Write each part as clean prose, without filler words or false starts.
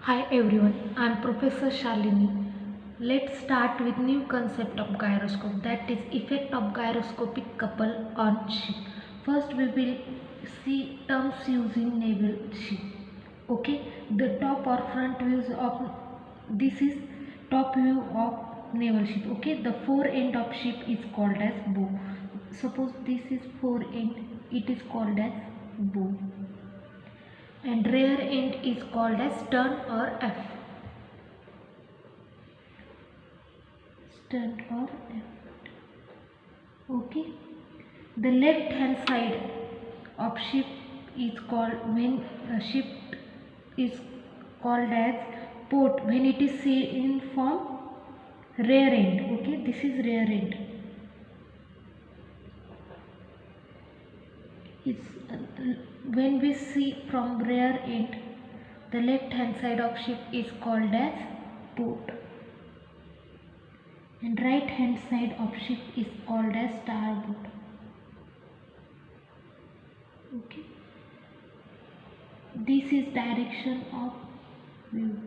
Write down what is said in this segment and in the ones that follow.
Hi everyone, I am Professor Shalini. Let's start with new concept of gyroscope, that is effect of gyroscopic couple on ship. First we will see terms using naval ship. Okay, the top or front views of this is top view of naval ship. Okay, the fore end of ship is called as bow. Suppose this is fore end, it is called as bow, and rear end is called as stern or aft. Stern or aft. Okay. The left hand side of ship is called, when a ship is called as port when it is seen from rear end. Okay, this is rear end. When we see from rear end, the left hand side of ship is called as port, and right hand side of ship is called as starboard. Okay, this is direction of view.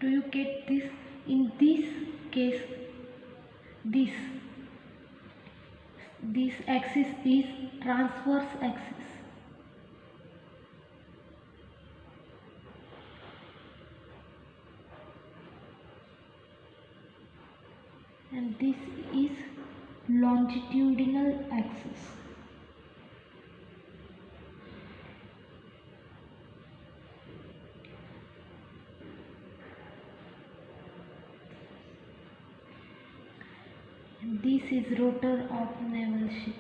Do you get this? In this case, this axis is transverse axis, and this is longitudinal axis. And this is rotor of naval ship.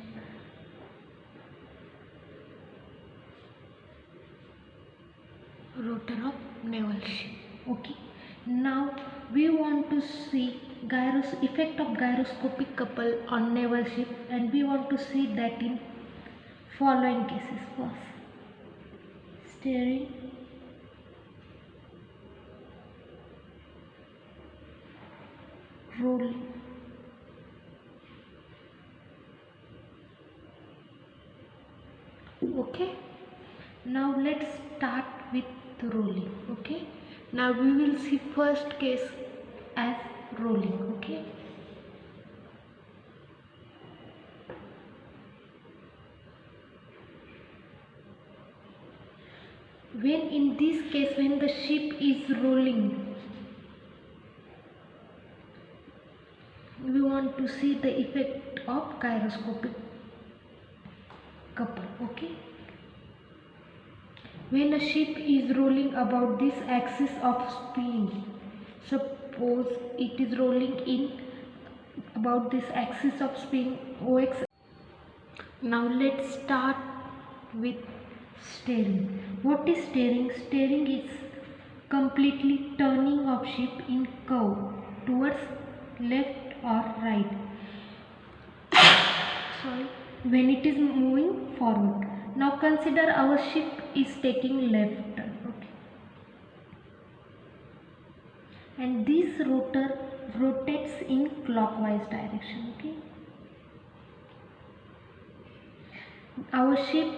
Rotor of naval ship. Okay. Now we want to see effect of gyroscopic couple on naval ship, and we want to see that in following cases. First, steering, rolling. Okay, now let's start with rolling. Okay, now we will see first case as rolling. Okay, when in this case, when the ship is rolling, we want to see the effect of gyroscopic couple. Okay, when a ship is rolling about this axis of spin, suppose it is rolling in about this axis of spin OX. Now let's start with steering. What is steering? Steering is completely turning of ship in curve towards left or right. Sorry, when it is moving forward. Now consider our ship is taking left turn. Okay, and this rotor rotates in clockwise direction. Okay, our ship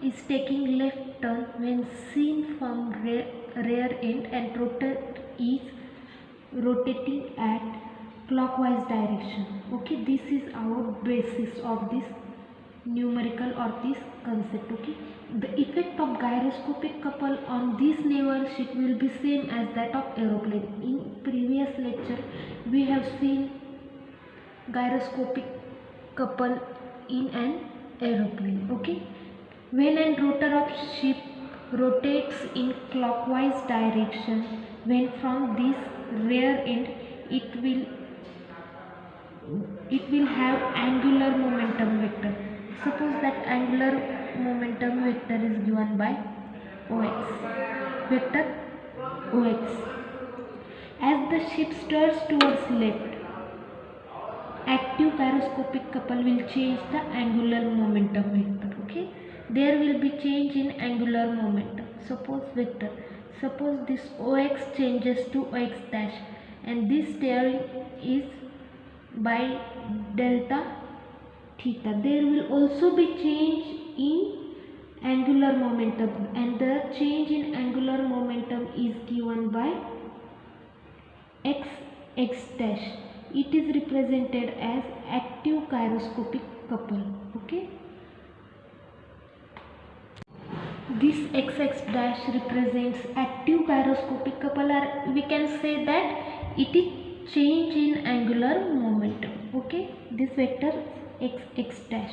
is taking left turn when seen from rear end, and rotor is rotating at clockwise direction. Okay, this is our basis of this numerical or this concept. Okay, the effect of gyroscopic couple on this naval ship will be same as that of aeroplane. In previous lecture we have seen gyroscopic couple in an aeroplane. Okay, when a rotor of ship rotates in clockwise direction, when from this rear end, it will have angular momentum vector. Suppose that angular momentum vector is given by OX. Vector OX. As the ship stirs towards left, active gyroscopic couple will change the angular momentum vector. Okay, there will be change in angular momentum. Suppose vector. Suppose this OX changes to OX dash, and this steering is by delta theta. There will also be change in angular momentum, and the change in angular momentum is given by x dash. It is represented as active gyroscopic couple. Okay, this x dash represents active gyroscopic couple, or we can say that it is change in angular momentum. Okay, this vector x dash.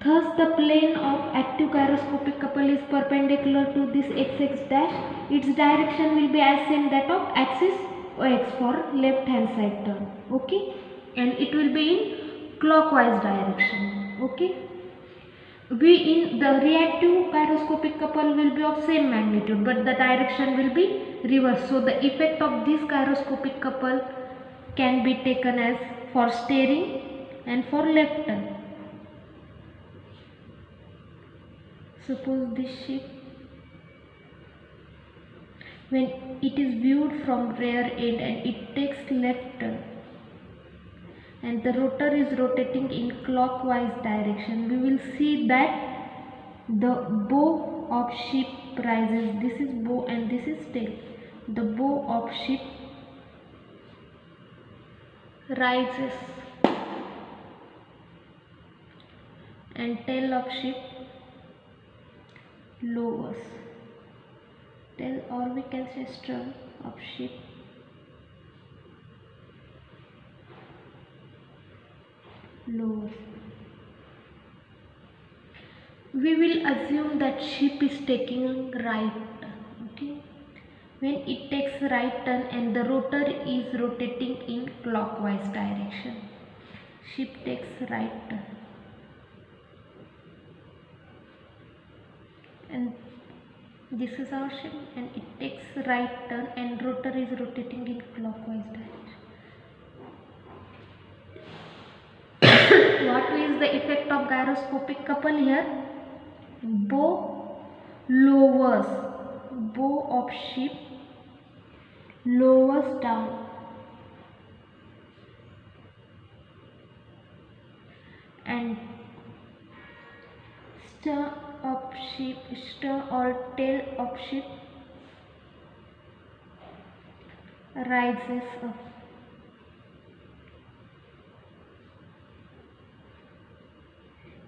Thus the plane of active gyroscopic couple is perpendicular to this x dash. Its direction will be as same that of axis OX for left hand side turn. Okay, and it will be in clockwise direction. Okay, we in the reactive gyroscopic couple will be of same magnitude, but the direction will be reversed. So the effect of this gyroscopic couple can be taken as for steering and for left turn. Suppose this ship, when it is viewed from rear end and it takes left turn and the rotor is rotating in clockwise direction, we will see that the bow of ship rises. This is bow and this is tail. The bow of ship rises and tail of ship lowers. Tail, or we can say stern of ship lowers. We will assume that ship is taking right turn. Okay, when it takes right turn and the rotor is rotating in clockwise direction, ship takes right turn and this is our ship and it takes right turn and rotor is rotating in clockwise direction. What is the effect of gyroscopic couple here? Bow lowers, bow of ship lowers down and stern of ship, stern or tail of ship rises up.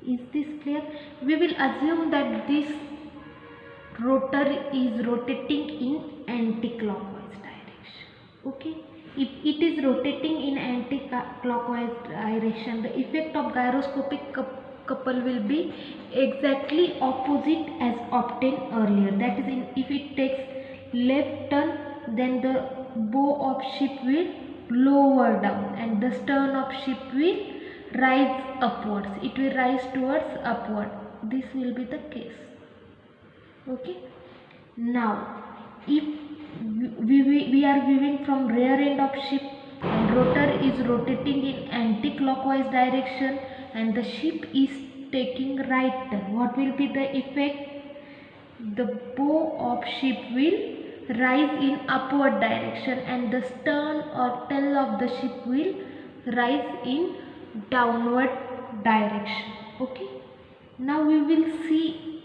Is this clear? We will assume that this rotor is rotating in anti-clockwise direction. Okay, if it is rotating in anti-clockwise direction, the effect of gyroscopic couple will be exactly opposite as obtained earlier. That is, if it takes left turn, then the bow of ship will lower down and the stern of ship will rise upwards. It will rise towards upward. This will be the case. Okay, now if we are viewing from rear end of ship and rotor is rotating in anti-clockwise direction and the ship is taking right turn, what will be the effect? The bow of ship will rise in upward direction and the stern or tail of the ship will rise in downward direction. Okay, now we will see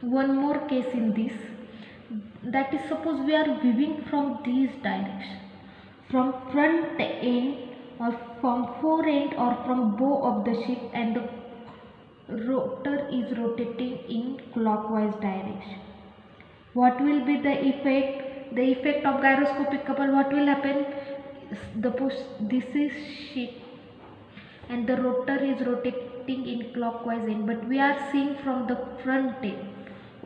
one more case in this. That is, suppose we are viewing from this direction, from front end or from fore end or from bow of the ship, and the rotor is rotating in clockwise direction. What will be the effect? The effect of gyroscopic couple, what will happen? Suppose this is ship and the rotor is rotating in clockwise end, but we are seeing from the front end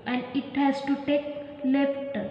and it has to take left turn.